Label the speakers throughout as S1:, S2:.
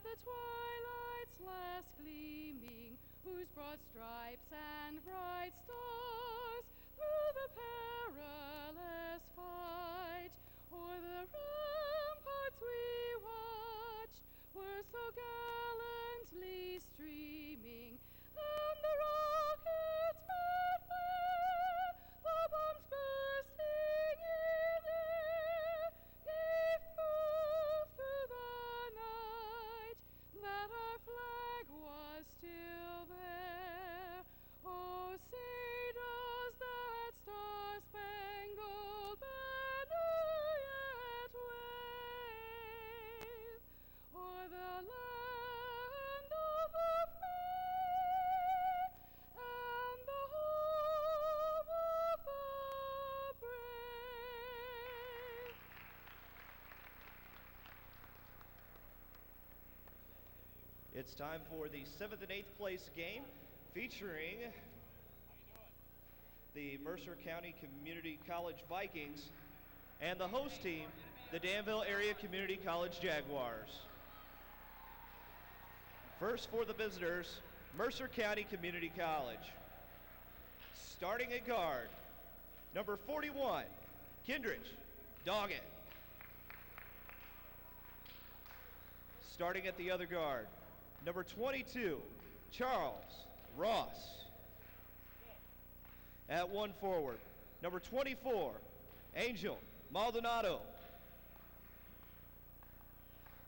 S1: the twilight's last gleaming, whose broad stripes and bright stars through the perilous fight o'er the ramparts we watched were so gallantly streaming, and the rockets met where the bombs bursting in air gave proof through the night that our flag was still there. Oh, say does that star-spangled banner yet wave o'er the land of the free and the home of the brave?
S2: It's time for the 7th and 8th place game featuring the Mercer County Community College Vikings and the host team, the Danville Area Community College Jaguars. First for the visitors, Mercer County Community College. Starting at guard, number 41, Kindrich Doggett. Starting at the other guard, number 22, Charles Ross. At one forward, number 24, Angel Maldonado.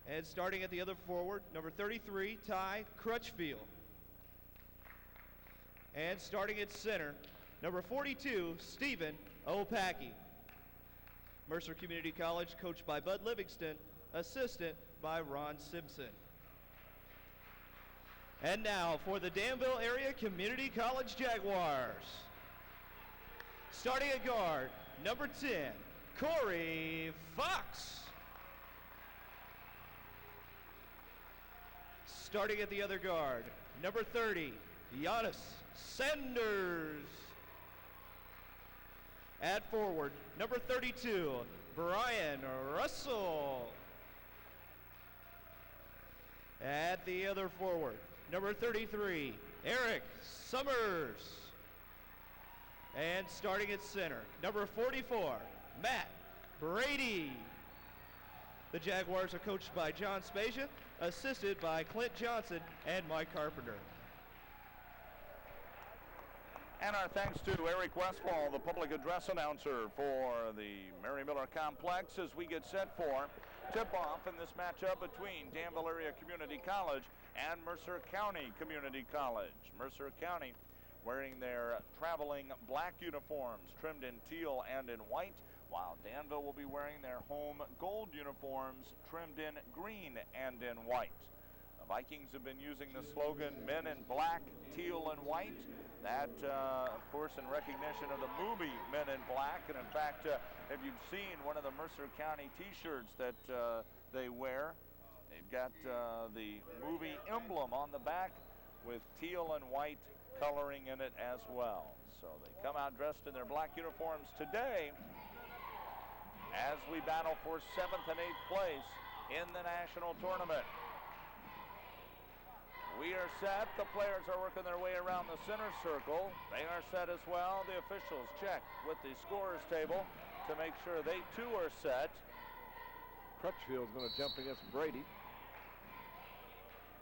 S2: And starting at the other forward, number 33, Ty Crutchfield. And starting at center, number 42, Stephen Opacki. Mercer Community College, coached by Bud Livingston, assistant by Ron Simpson. And now for the Danville Area Community College Jaguars. Starting at guard, number 10, Corey Fox. Starting at the other guard, number 30, Giannis Sanders. At forward, number 32, Brian Russell. At the other forward, number 33, Eric Summers. And starting at center, number 44, Matt Brady. The Jaguars are coached by John Spezia, assisted by Clint Johnson and Mike Carpenter.
S3: And our thanks to Eric Westfall, the public address announcer for the Mary Miller Complex, as we get set for tip-off in this matchup between Danville Area Community College and Mercer County Community College. Mercer County wearing their traveling black uniforms trimmed in teal and in white, while Danville will be wearing their home gold uniforms trimmed in green and in white. The Vikings have been using the slogan, men in black, teal, and white. That, of course, in recognition of the movie Men in Black. And in fact, if you've seen one of the Mercer County t-shirts that they wear, they've got the movie emblem on the back with teal and white coloring in it as well. So they come out dressed in their black uniforms today as we battle for 7th and 8th place in the national tournament. We are set. The players are working their way around the center circle. They are set as well. The officials check with the scorers table to make sure they too are set.
S4: Crutchfield's going to jump against Brady.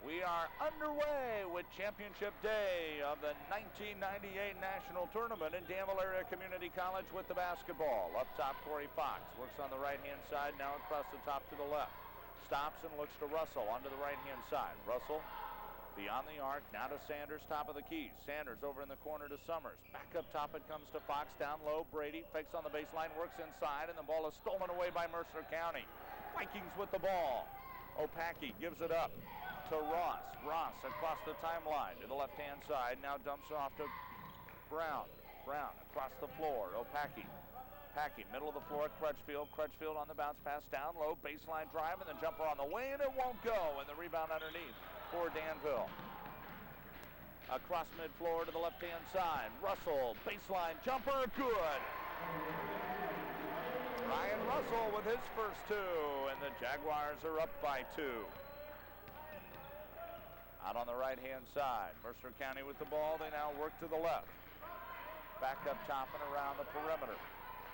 S3: We are underway with championship day of the 1998 national tournament in Danville Area Community College with the basketball. Up top, Corey Fox works on the right-hand side, now across the top to the left. Stops and looks to Russell onto the right-hand side. Russell beyond the arc, now to Sanders, top of the key. Sanders over in the corner to Summers. Back up top it comes to Fox, down low. Brady fakes on the baseline, works inside, and the ball is stolen away by Mercer County. Vikings with the ball. Opacki gives it up to Ross. Ross across the timeline to the left-hand side, now dumps off to Brown. Brown across the floor, Opacki. Opacki, middle of the floor, Crutchfield. Crutchfield on the bounce pass, down low, baseline drive, and the jumper on the way, and it won't go, and the rebound underneath for Danville. Across mid-floor to the left-hand side, Russell, baseline jumper, good. Ryan Russell with his first two, and the Jaguars are up by 2. Out on the right-hand side, Mercer County with the ball. They now work to the left. Back up top and around the perimeter.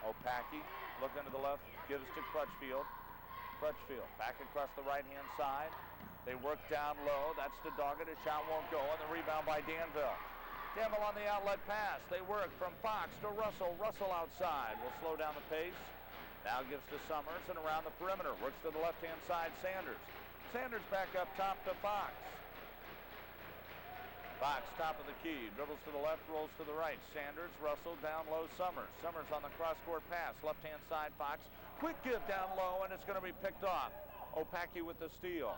S3: Opacki looking to the left, gives to Crutchfield. Crutchfield back across the right-hand side. They work down low. That's to Doggett. A shot won't go, and the rebound by Danville. Danville on the outlet pass. They work from Fox to Russell. Russell outside will slow down the pace. Now gives to Summers and around the perimeter. Works to the left-hand side, Sanders. Sanders back up top to Fox. Fox, top of the key, dribbles to the left, rolls to the right. Sanders, Russell, down low, Summers. Summers on the cross-court pass, left-hand side, Fox. Quick give down low, and it's going to be picked off. Opacki with the steal.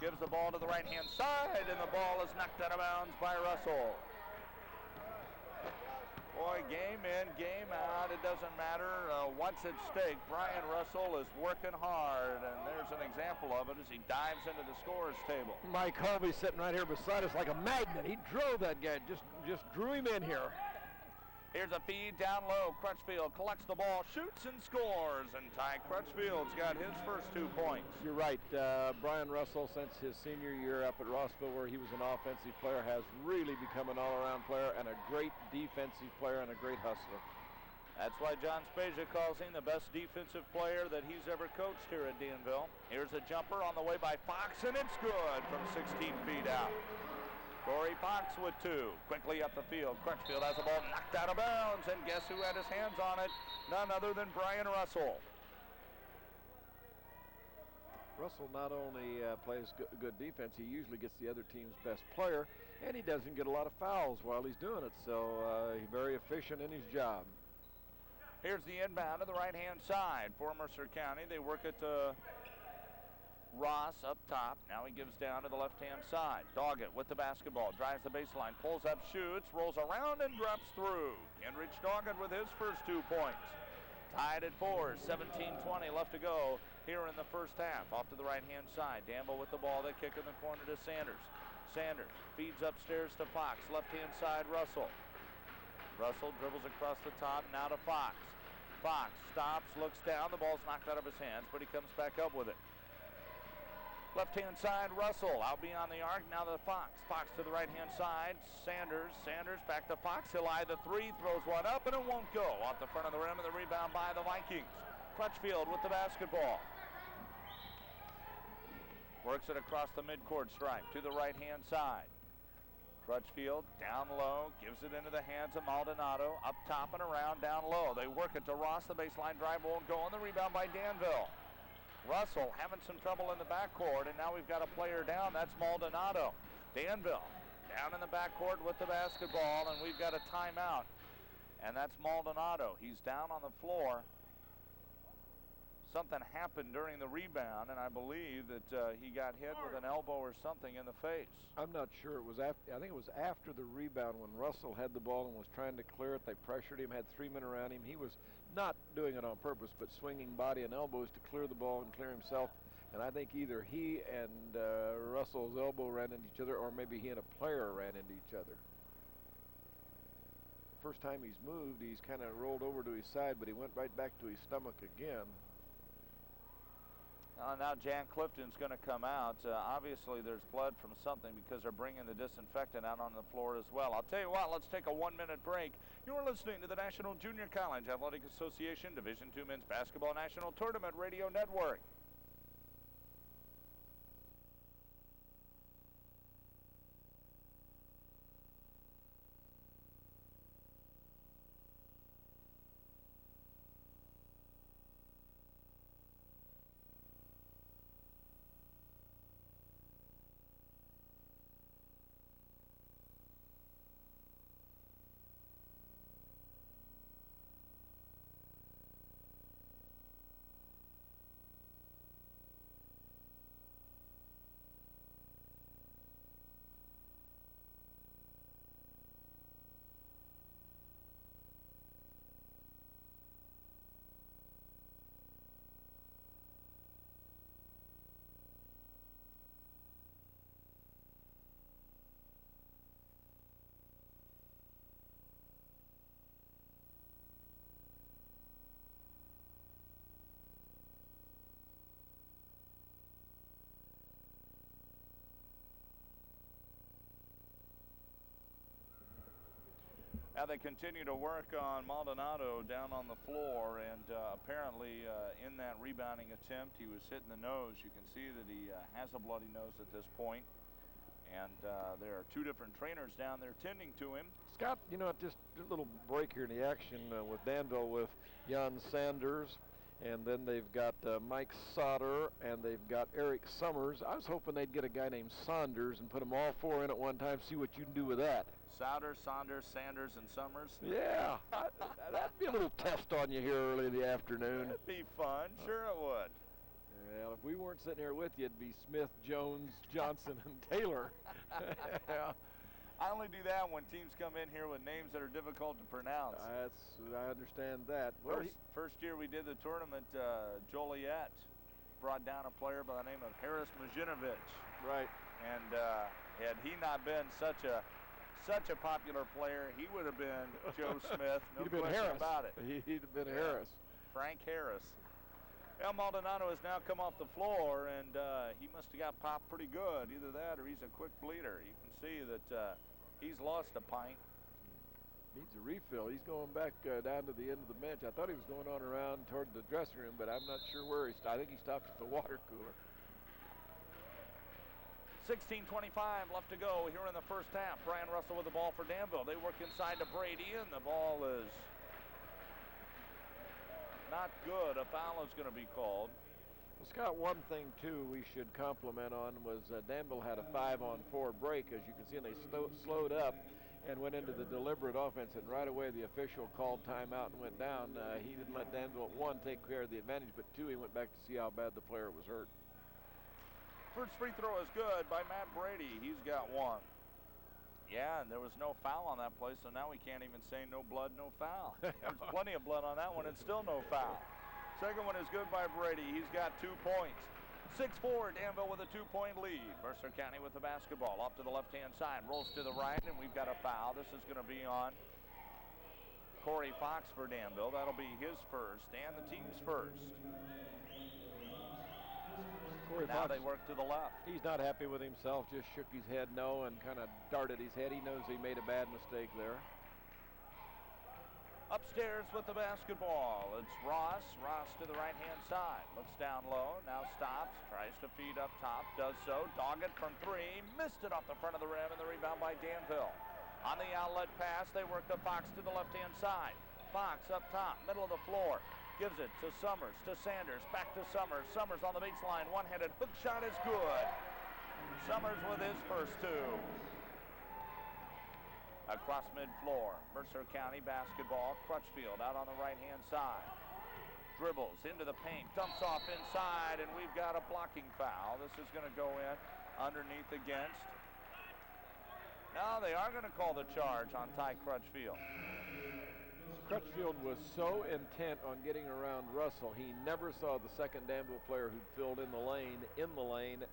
S3: Gives the ball to the right-hand side, and the ball is knocked out of bounds by Russell. Boy, game in, game out, it doesn't matter what's at stake. Brian Russell is working hard, and there's an example of it as he dives into the scorer's table.
S4: Mike Harvey sitting right here beside us like a magnet. He drove that guy, just drew him in here.
S3: Here's a feed down low. Crutchfield collects the ball, shoots and scores, and Ty Crutchfield's got his first 2 points.
S4: You're right. Brian Russell, since his senior year up at Rossville, where he was an offensive player, has really become an all-around player and a great defensive player and a great hustler.
S3: That's why John Spezia calls him the best defensive player that he's ever coached here at Danville. Here's a jumper on the way by Fox, and it's good from 16 feet out. Corey Fox with 2. Quickly up the field. Crutchfield has the ball knocked out of bounds, and guess who had his hands on it? None other than Brian Russell.
S4: Russell not only plays good defense, he usually gets the other team's best player, and he doesn't get a lot of fouls while he's doing it, so he's very efficient in his job.
S3: Here's the inbound to the right-hand side for Mercer County. They work it to Ross up top. Now he gives down to the left-hand side. Doggett with the basketball. Drives the baseline. Pulls up, shoots, rolls around, and drops through. Kenrich Doggett with his first 2 points. Tied at 4. 17-20 left to go here in the first half. Off to the right-hand side. Danville with the ball. They kick in the corner to Sanders. Sanders feeds upstairs to Fox. Left-hand side, Russell. Russell dribbles across the top. Now to Fox. Fox stops, looks down. The ball's knocked out of his hands, but he comes back up with it. Left-hand side, Russell out beyond the arc. Now to Fox. Fox to the right-hand side. Sanders back to Fox. He'll eye the 3, throws one up, and it won't go. Off the front of the rim, and the rebound by the Vikings. Crutchfield with the basketball. Works it across the midcourt stripe to the right-hand side. Crutchfield down low, gives it into the hands of Maldonado. Up top and around, down low. They work it to Ross. The baseline drive won't go, and the rebound by Danville. Russell having some trouble in the backcourt, and now we've got a player down. That's Maldonado. Danville down in the backcourt with the basketball, and we've got a timeout. And that's Maldonado. He's down on the floor. Something happened during the rebound, and I believe that he got hit with an elbow or something in the face.
S4: I'm not sure. It was after, I think it was after the rebound when Russell had the ball and was trying to clear it. They pressured him, had 3 men around him. He was not doing it on purpose, but swinging body and elbows to clear the ball and clear himself. And I think either he and Russell's elbow ran into each other, or maybe he and a player ran into each other. First time he's moved, he's kind of rolled over to his side, but he went right back to his stomach again.
S3: Now Jan Clifton's going to come out. Obviously there's blood from something because they're bringing the disinfectant out on the floor as well. I'll tell you what, let's take a 1-minute break. You're listening to the National Junior College Athletic Association Division II Men's Basketball National Tournament Radio Network. Now they continue to work on Maldonado down on the floor, and apparently in that rebounding attempt, he was hitting the nose. You can see that he has a bloody nose at this point. And there are two different trainers down there tending to him.
S4: Scott, you know, just a little break here in the action with Danville with Jan Sanders, and then they've got Mike Sauder, and they've got Eric Summers. I was hoping they'd get a guy named Saunders and put them all four in at one time, see what you can do with that.
S3: Sauder, Saunders, Sanders, and Summers?
S4: Yeah, that'd be a little test on you here early in the afternoon.
S3: That'd be fun, sure it would.
S4: Well, if we weren't sitting here with you, it'd be Smith, Jones, Johnson, and Taylor. Yeah.
S3: I only do that when teams come in here with names that are difficult to pronounce.
S4: I understand that. Well,
S3: First year we did the tournament, Joliet brought down a player by the name of Harris Majinovic.
S4: Right.
S3: And had he not been such a popular player, he would have been Joe Smith. No
S4: He'd have been
S3: question
S4: Harris.
S3: about it.
S4: He'd have been Harris.
S3: Frank Harris. El Maldonado has now come off the floor, and he must have got popped pretty good. Either that or he's a quick bleeder. You can see that he's lost a pint.
S4: Needs a refill. He's going back down to the end of the bench. I thought he was going on around toward the dressing room, but I'm not sure where he stopped. I think he stopped at the water cooler.
S3: 16:25 left to go here in the first half. Brian Russell with the ball for Danville. They work inside to Brady, and the ball is not good. A foul is going to be called.
S4: Well, Scott, one thing, too, we should compliment on was Danville had a 5-on-4 break, as you can see, and they slowed up and went into the deliberate offense, and right away the official called timeout and went down. He didn't let Danville, one, take care of the advantage, but two, he went back to see how bad the player was hurt.
S3: First free throw is good by Matt Brady. He's got one. Yeah, and there was no foul on that play, so now we can't even say no blood, no foul. There's plenty of blood on that one, and still no foul. Second one is good by Brady. He's got 2 points. 6-4, Danville with a 2-point lead. Mercer County with the basketball off to the left-hand side. Rolls to the right, and we've got a foul. This is going to be on Corey Fox for Danville. That'll be his first and the team's first.
S4: Corey
S3: Now
S4: Fox,
S3: they work to the left.
S4: he's not happy with himself, just shook his head no and kind of darted his head. He knows he made a bad mistake there.
S3: Upstairs with the basketball, it's Ross. Ross to the right-hand side. Looks down low, now stops, tries to feed up top, does so. Doggett from three, missed it off the front of the rim, and the rebound by Danville. On the outlet pass, they work the Fox to the left-hand side. Fox up top, middle of the floor. Gives it to Summers, to Sanders, back to Summers. Summers on the baseline, one-handed hook shot is good. Summers with his first two. Across mid-floor, Mercer County basketball. Crutchfield out on the right-hand side. Dribbles into the paint, dumps off inside, and we've got a blocking foul. This is going to go in underneath against. Now they are going to call the charge on Ty Crutchfield.
S4: Crutchfield was so intent on getting around Russell, he never saw the second Danville player who filled in the lane,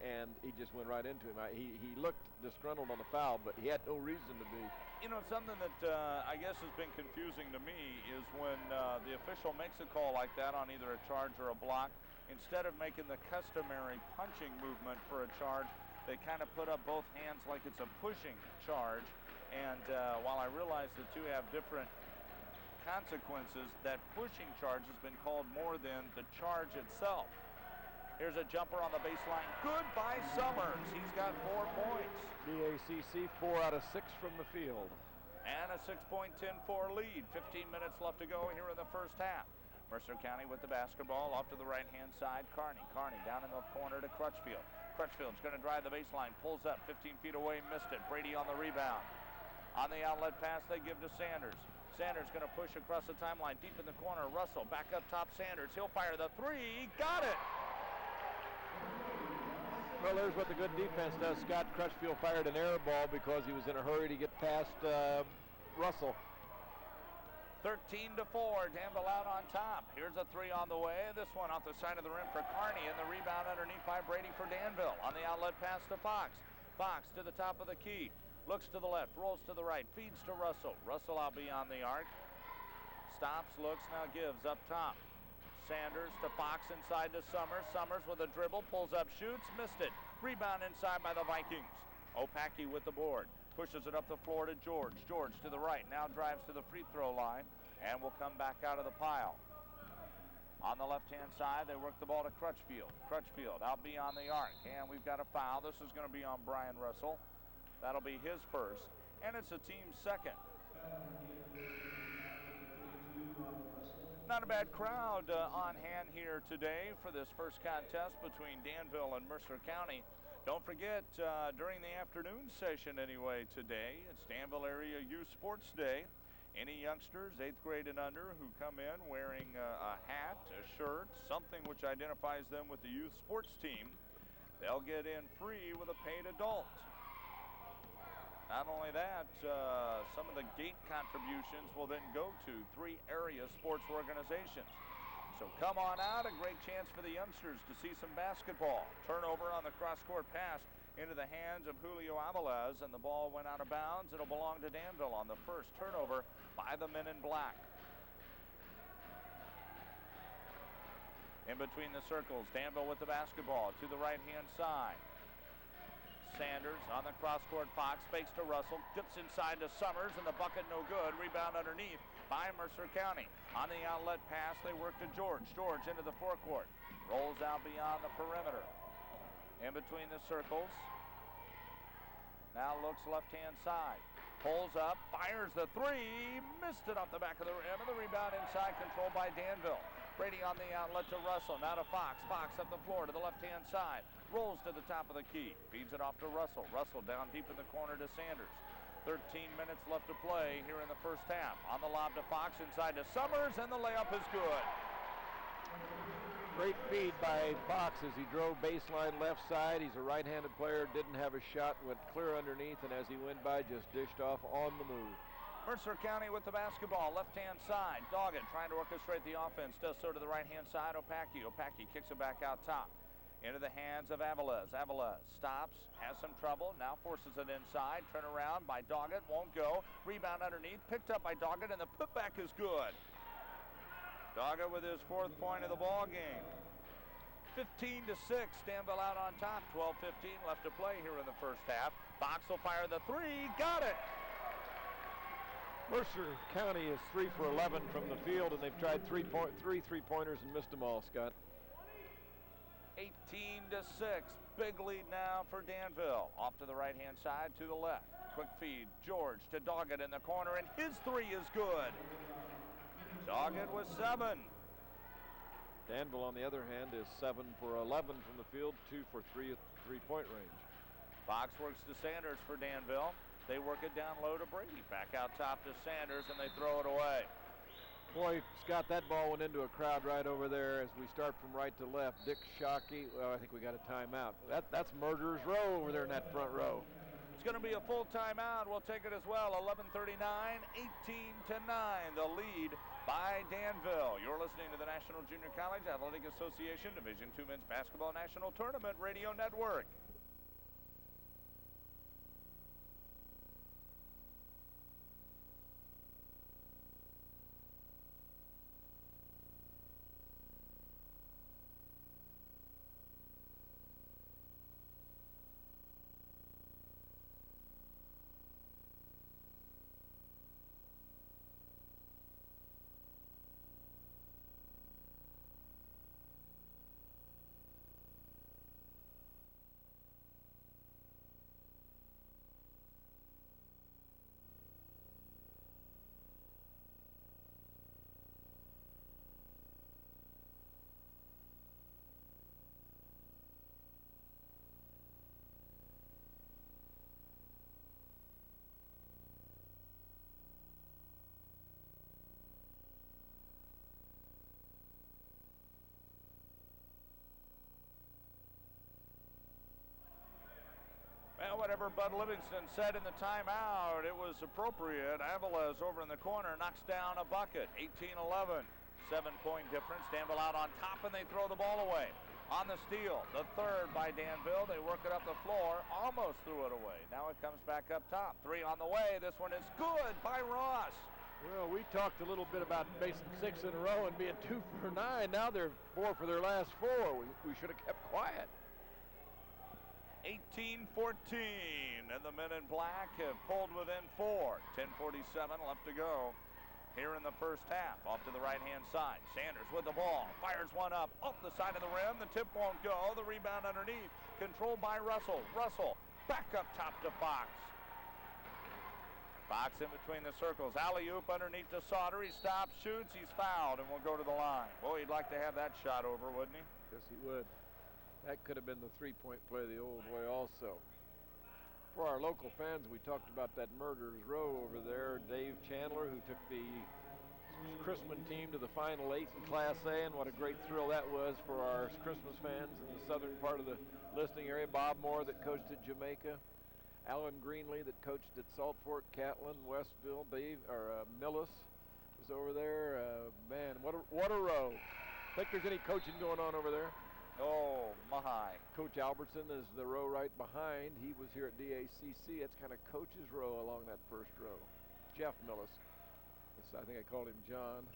S4: and he just went right into him. He looked disgruntled on the foul, but he had no reason to be.
S3: You know, something that I guess has been confusing to me is when the official makes a call like that on either a charge or a block, instead of making the customary punching movement for a charge, they kind of put up both hands like it's a pushing charge. And while I realize the two have different consequences, that pushing charge has been called more than the charge itself. Here's a jumper on the baseline. Good by Summers. He's got 4 points.
S4: DACC 4 out of 6 from the field.
S3: And a 6-point 10-4 lead. 15 minutes left to go here in the first half. Mercer County with the basketball off to the right-hand side. Carney down in the corner to Crutchfield. Crutchfield's going to drive the baseline. Pulls up 15 feet away, missed it. Brady on the rebound. On the outlet pass, they give to Sanders. Sanders going to push across the timeline, deep in the corner. Russell back up top. Sanders, he'll fire the three. Got it.
S4: Well, there's what the good defense does. Scott Crutchfield fired an air ball because he was in a hurry to get past Russell.
S3: 13-4, Danville out on top. Here's a three on the way. This one off the side of the rim for Carney, and the rebound underneath by Brady for Danville. On the outlet pass to Fox. Fox to the top of the key. Looks to the left, rolls to the right, feeds to Russell. Russell out beyond the arc. Stops, looks, now gives up top. Sanders to Fox inside to Summers. Summers with a dribble, pulls up, shoots, missed it. Rebound inside by the Vikings. Opacki with the board. Pushes it up the floor to George. George to the right, now drives to the free throw line and will come back out of the pile. On the left-hand side, they work the ball to Crutchfield. Crutchfield out beyond the arc, and we've got a foul. This is going to be on Brian Russell. That'll be his first, and it's a team second. Not a bad crowd on hand here today for this first contest between Danville and Mercer County. Don't forget, during the afternoon session anyway today, it's Danville Area Youth Sports Day. Any youngsters, 8th grade and under, who come in wearing a hat, a shirt, something which identifies them with the youth sports team, they'll get in free with a paid adult. Not only that, some of the gate contributions will then go to 3 area sports organizations. So come on out, a great chance for the youngsters to see some basketball. Turnover on the cross-court pass into the hands of Julio Aviles, and the ball went out of bounds. It'll belong to Danville on the first turnover by the men in black. In between the circles, Danville with the basketball to the right-hand side. Sanders on the cross-court. Fox fakes to Russell, dips inside to Summers, and the bucket no good. Rebound underneath by Mercer County. On the outlet pass, they work to George. George into the forecourt. Rolls out beyond the perimeter. In between the circles. Now looks left-hand side. Pulls up, fires the three. Missed it off the back of the rim, and the rebound inside, controlled by Danville. Brady on the outlet to Russell. Now to Fox. Fox up the floor to the left-hand side. Rolls to the top of the key. Feeds it off to Russell. Russell down deep in the corner to Sanders. 13 minutes left to play here in the first half. On the lob to Fox, inside to Summers, and the layup is good.
S4: Great feed by Fox as he drove baseline left side. He's a right-handed player, didn't have a shot, went clear underneath, and as he went by, just dished off on the move.
S3: Mercer County with the basketball, left-hand side. Doggett trying to orchestrate the offense, does so to the right-hand side. Opacki kicks it back out top. Into the hands of Aviles. Aviles stops, has some trouble, now forces it inside. Turn around by Doggett, won't go. Rebound underneath, picked up by Doggett, and the putback is good. Doggett with his 4th point of the ball game. 15-6, Danville out on top. 12:15 left to play here in the first half. Fox will fire the three, got it.
S4: Mercer County is 3 for 11 from the field, and they've tried three three-pointers and missed them all, Scott.
S3: 18-6, big lead now for Danville. Off to the right-hand side, to the left. Quick feed, George to Doggett in the corner, and his three is good. Doggett with 7.
S4: Danville, on the other hand, is 7 for 11 from the field, 2 for 3 at three-point range.
S3: Fox works to Sanders for Danville. They work it down low to Brady. Back out top to Sanders, and they throw it away.
S4: Boy, Scott, that ball went into a crowd right over there as we start from right to left. Dick Shockey, well, I think we got a timeout. That's Murderer's Row over there in that front row.
S3: It's going to be a full timeout. We'll take it as well. 11:39, 18-9, the lead by Danville. You're listening to the National Junior College Athletic Association Division II Men's Basketball National Tournament Radio Network. Well, whatever Bud Livingston said in the timeout, it was appropriate. Aviles over in the corner knocks down a bucket. 18-11, 7-point difference. Danville out on top, and they throw the ball away. On the steal, the third by Danville. They work it up the floor, almost threw it away. Now it comes back up top. 3 on the way. This one is good by Ross.
S4: Well, we talked a little bit about making 6 in a row and being 2 for 9. Now they're 4 for their last 4. We should have kept quiet.
S3: 18-14, and the men in black have pulled within 4. 10:47 left to go here in the first half. Off to the right-hand side. Sanders with the ball. Fires one up off the side of the rim. The tip won't go. The rebound underneath. Controlled by Russell. Russell back up top to Fox. Fox in between the circles. Alley-oop underneath to Sauder. He stops, shoots. He's fouled and will go to the line. Boy, he'd like to have that shot over, wouldn't he?
S4: Yes, he would. That could have been the three-point play of the old way also. For our local fans, we talked about that Murderers Row over there. Dave Chandler, who took the Chrisman team to the Final 8 in Class A, and what a great thrill that was for our Christmas fans in the southern part of the listening area. Bob Moore, that coached at Jamaica. Alan Greenlee, that coached at Salt Fork, Catlin, Westville. Millis was over there. Man, what a row. Think there's any coaching going on over there?
S3: Oh, my.
S4: Coach Albertson is the row right behind. He was here at DACC. It's kind of coach's row along that first row. Jeff Millis. I think I called him John.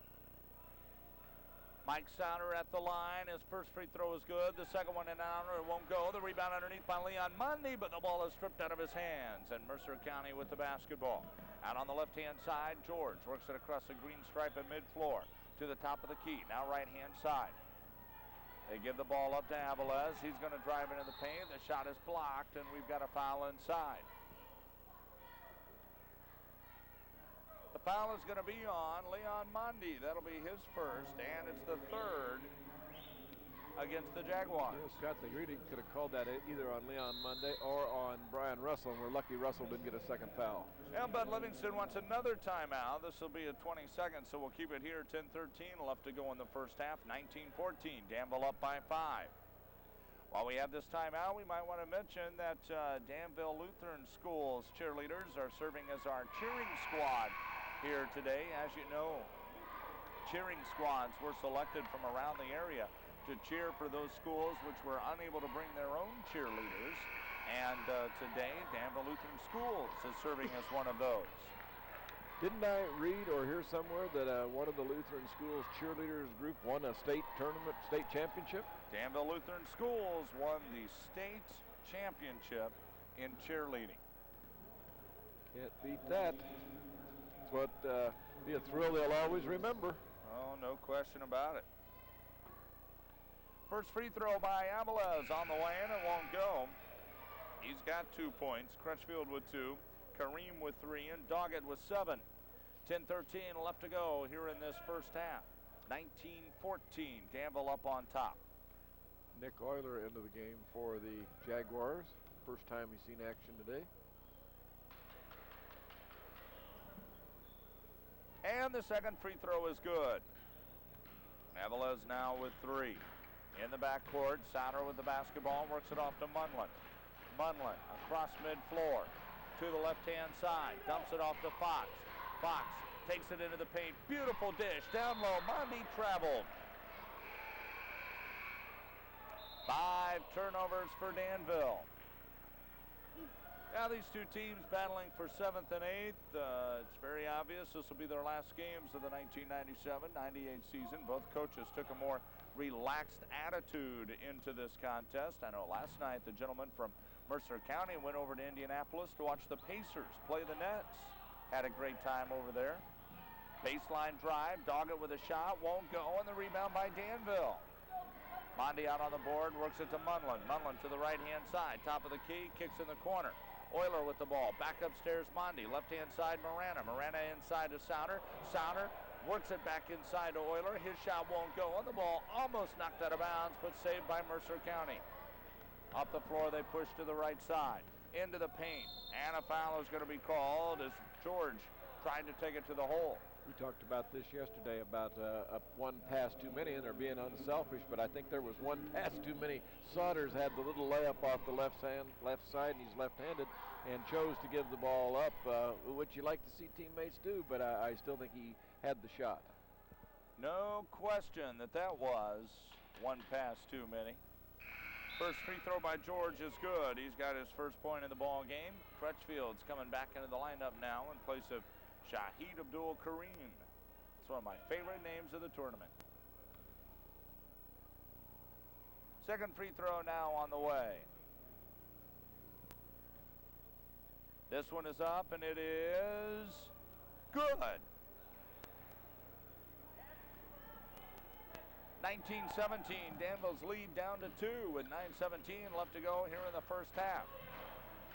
S3: Mike Souder at the line. His first free throw is good. The second one in and out, it won't go. The rebound underneath by Leon Mundy, but the ball is stripped out of his hands. And Mercer County with the basketball. Out on the left-hand side, George works it across the green stripe at mid-floor to the top of the key. Now right-hand side. They give the ball up to Avilés. He's going to drive into the paint. The shot is blocked, and we've got a foul inside. The foul is going to be on Leon Mundy. That'll be his first, and it's the third against the Jaguars.
S4: Scott, they really could have called that either on Leon Mundy or on Brian Russell, and we're lucky Russell didn't get a second foul.
S3: And Bud Livingston wants another timeout. This will be a 20 seconds, so we'll keep it here. 10:13 left to go in the first half. 19-14. Danville up by 5. While we have this timeout, we might want to mention that Danville Lutheran School's cheerleaders are serving as our cheering squad here today. As you know, cheering squads were selected from around the area to cheer for those schools which were unable to bring their own cheerleaders. And today, Danville Lutheran Schools is serving as one of those.
S4: Didn't I read or hear somewhere that one of the Lutheran Schools cheerleaders group won a state tournament, state championship?
S3: Danville Lutheran Schools won the state championship in cheerleading.
S4: Can't beat that. It's what be a thrill they'll always remember.
S3: Oh, no question about it. First free throw by Avilés on the way in. It won't go. He's got 2 points. Crutchfield with 2. Kareem with 3. And Doggett with 7. 10:13 left to go here in this first half. 19-14. Danville up on top.
S4: Nick Oyler into the game for the Jaguars. First time he's seen action today.
S3: And the second free throw is good. Avilés now with 3. In the backcourt, Souder with the basketball, works it off to Munlin. Munlin across mid-floor to the left-hand side, dumps it off to Fox. Fox takes it into the paint, beautiful dish, down low, Mundy traveled. 5 turnovers for Danville. Now these two teams battling for 7th and 8th. It's very obvious this will be their last games of the 1997-98 season. Both coaches took a more relaxed attitude into this contest. I know last night the gentleman from Mercer County went over to Indianapolis to watch the Pacers play the Nets. Had a great time over there. Baseline drive, Doggett with a shot, won't go, and the rebound by Danville. Mondi out on the board, works it to Munlin. Munlin to the right-hand side, top of the key, kicks in the corner. Oyler with the ball, back upstairs Mondi, left-hand side Marana. Marana inside to Souder. Souder works it back inside to Oyler. His shot won't go, and the ball almost knocked out of bounds, but saved by Mercer County. Up the floor, they push to the right side, into the paint, and a foul is going to be called as George tried to take it to the hole.
S4: We talked about this yesterday about one pass too many, and they're being unselfish, but I think there was one pass too many. Saunders had the little layup off the left side, and he's left-handed, and chose to give the ball up, which you like to see teammates do, but I still think he had the shot.
S3: No question that was one pass too many. First free throw by George is good. He's got his first point in the ball game. Crutchfield's coming back into the lineup now in place of Shahid Abdul Kareem. It's one of my favorite names of the tournament. Second free throw now on the way. This one is up, and it is good. 19-17, Danville's lead down to 2 with 9:17 left to go here in the first half.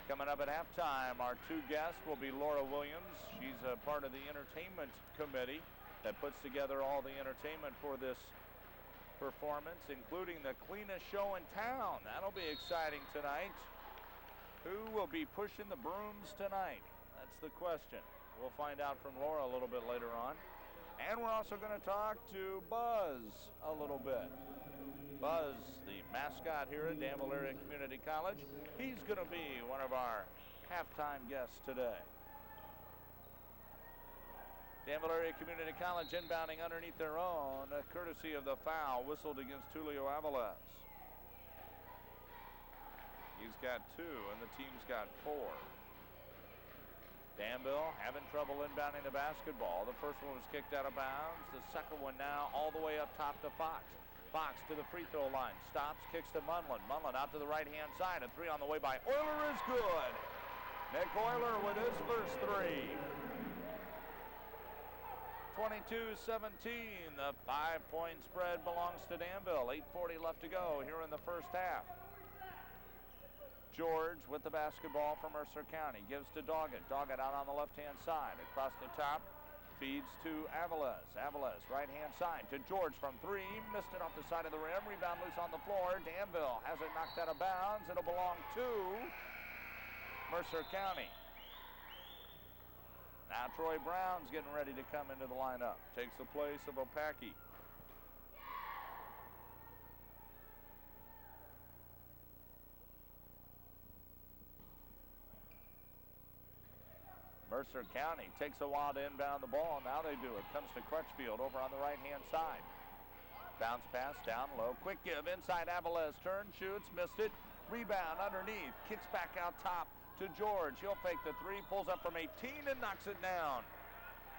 S3: Coming up at halftime, our two guests will be Laura Williams. She's a part of the entertainment committee that puts together all the entertainment for this performance, including the cleanest show in town. That'll be exciting tonight. Who will be pushing the brooms tonight? That's the question. We'll find out from Laura a little bit later on. And we're also going to talk to Buzz a little bit. Buzz, the mascot here at Danville Area Community College, he's going to be one of our halftime guests today. Danville Area Community College inbounding underneath their own, courtesy of the foul whistled against Tulio Aviles. He's got 2, and the team's got 4. Danville having trouble inbounding the basketball. The first one was kicked out of bounds. The second one now all the way up top to Fox. Fox to the free throw line. Stops, kicks to Munlin. Munlin out to the right-hand side. A 3 on the way by Oyler is good. Nick Oyler with his first 3. 22-17. The 5-point spread belongs to Danville. 8:40 left to go here in the first half. George with the basketball for Mercer County. Gives to Doggett. Doggett out on the left-hand side. Across the top. Feeds to Aviles. Aviles right-hand side to George from 3. Missed it off the side of the rim. Rebound loose on the floor. Danville has it knocked out of bounds. It'll belong to Mercer County. Now Troy Brown's getting ready to come into the lineup. Takes the place of Opaki. Mercer County takes a while to inbound the ball. Now they do it. Comes to Crutchfield over on the right-hand side. Bounce pass down low. Quick give inside Aviles. Turn, shoots, missed it. Rebound underneath. Kicks back out top to George. He'll fake the 3. Pulls up from 18 and knocks it down.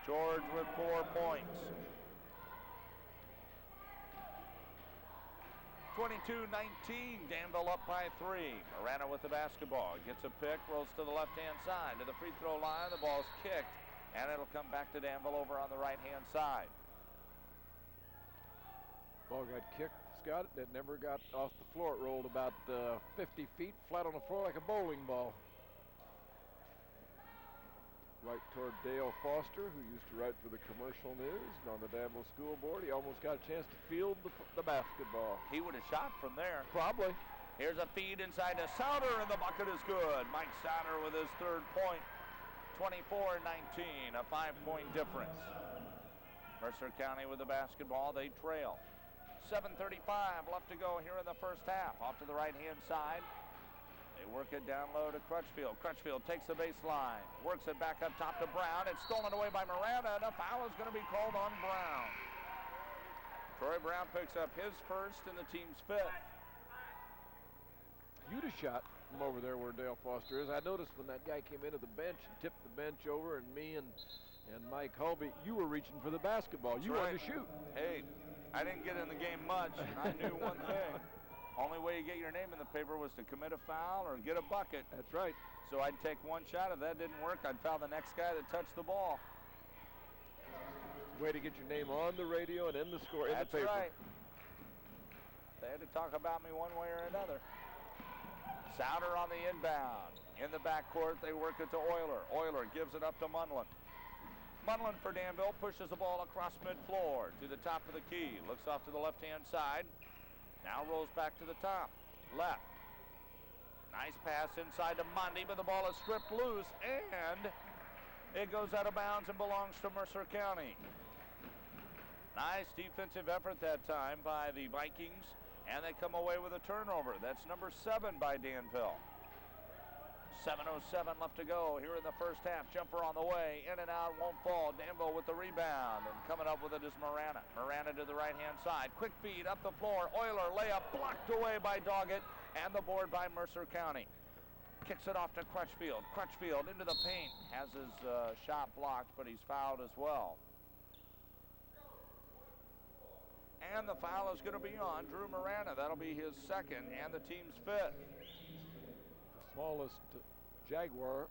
S3: George with 4 points. 22-19, Danville up by 3. Marana with the basketball. Gets a pick, rolls to the left-hand side. To the free throw line, the ball's kicked, and it'll come back to Danville over on the right-hand side.
S4: Ball got kicked, Scott. It never got off the floor. It rolled about 50 feet flat on the floor like a bowling ball. Right toward Dale Foster, who used to write for the Commercial News and on the Danville School Board. He almost got a chance to field the basketball.
S3: He would have shot from there.
S4: Probably.
S3: Here's a feed inside to Souder, and the bucket is good. Mike Souder with his 3rd point. 24-19, a 5-point difference. Mercer County with the basketball. They trail. 7:35 left to go here in the first half. Off to the right-hand side. They work it down low to Crutchfield. Crutchfield takes the baseline, works it back up top to Brown. It's stolen away by Marana, and a foul is going to be called on Brown. Troy Brown picks up his first and the team's 5th.
S4: You'd have shot from over there where Dale Foster is. I noticed when that guy came into the bench and tipped the bench over, and me and Mike Hulby, you were reaching for the basketball. You wanted to shoot.
S3: Hey, I didn't get in the game much, and I knew one thing. Only way you get your name in the paper was to commit a foul or get a bucket.
S4: That's right.
S3: So I'd take one shot. If that didn't work, I'd foul the next guy that touched the ball.
S4: Way to get your name on the radio and in the score, in the paper.
S3: That's right. They had to talk about me one way or another. Souder on the inbound. In the backcourt, they work it to Oyler. Oyler gives it up to Munlin. Munlin for Danville pushes the ball across mid-floor to the top of the key. Looks off to the left-hand side. Now rolls back to the top, left. Nice pass inside to Mundy, but the ball is stripped loose, and it goes out of bounds and belongs to Mercer County. Nice defensive effort that time by the Vikings, and they come away with a turnover. That's number 7 by Danville. 7:07 left to go here in the first half. Jumper on the way, in and out, won't fall. Danville with the rebound, and coming up with it is Marana. Marana to the right-hand side. Quick feed up the floor. Oyler layup blocked away by Doggett, and the board by Mercer County. Kicks it off to Crutchfield. Crutchfield into the paint. Has his shot blocked, but he's fouled as well. And the foul is going to be on Drew Marana. That'll be his 2nd and the team's 5th.
S4: Smallest Jaguar